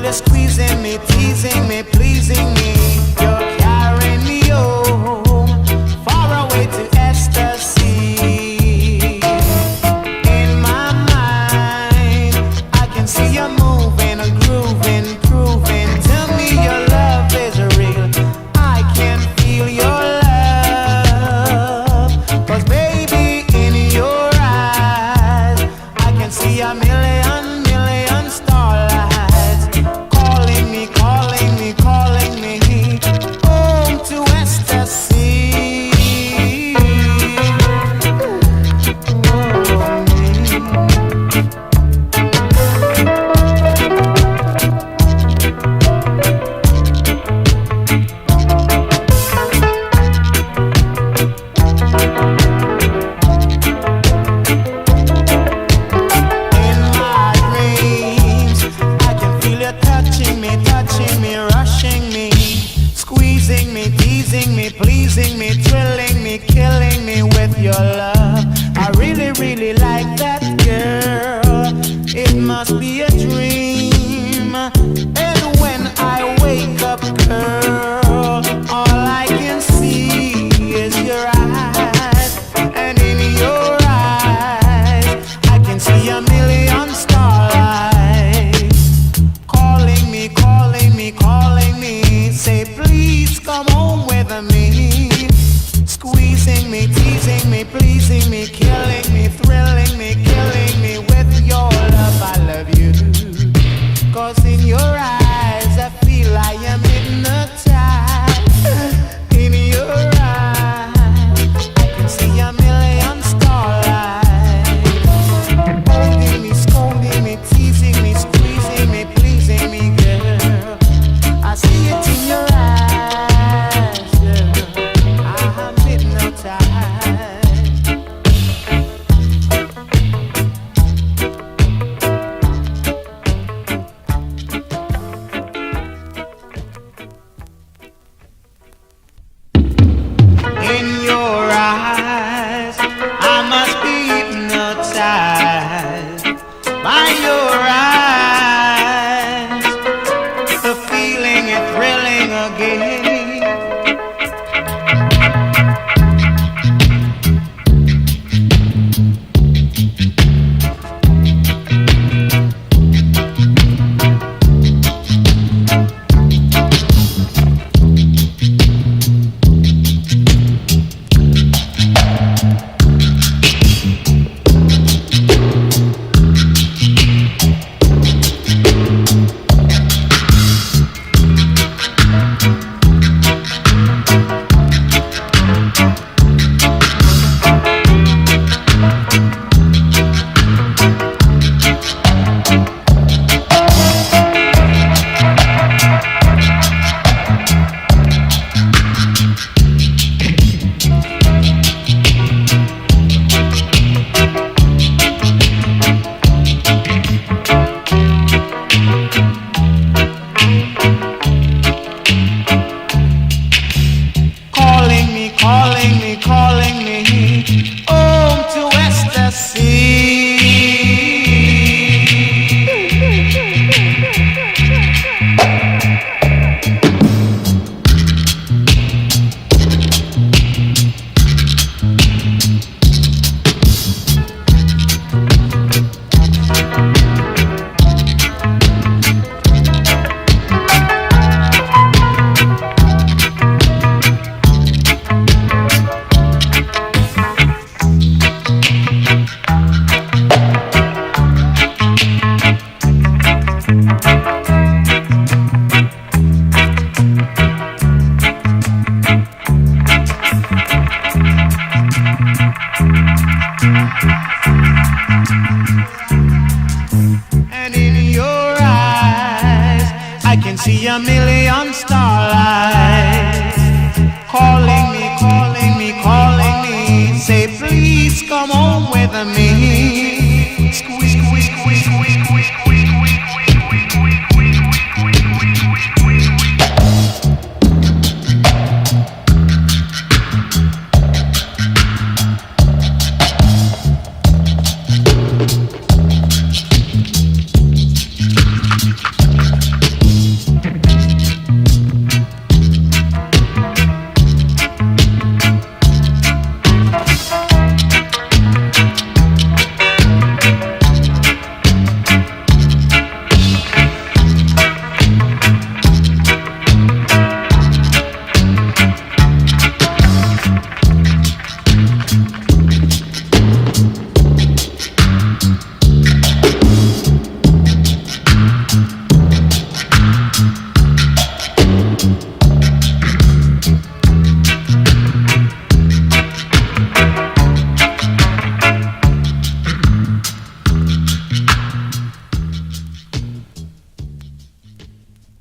you're squeezing me, teasing me, pleasing me. You're carrying me home, far away to ecstasy. In my mind, I can see you moving and grooving, proving to me your love is real. I can feel your love, 'cause baby, in your eyes, I can see a million starlights calling me, calling me, calling me home to ecstasy. Pleasing me, thrilling me, killing me with your love. I really, really like that girl. It must be a dream. And when I wake up, girl, all I can see is your eyes. And in your eyes, I can see a million starlights calling me, calling me, calling me. Say, please come home with me. Squeezing me, teasing me, pleasing me, killing me, thrilling me, killing me with your love. I love you, 'cause in your eyes I feel I am hypnotized. In your eyes I can see a million starlights holding me, scolding me, teasing me, squeezing me, pleasing me, girl. I see it in your eyes, girl. I'm hypnotized. In your eyes, I must be hypnotized by your eyes. The feeling is thrilling again. see a million starlights calling me, calling me, calling me. Say please come home with me.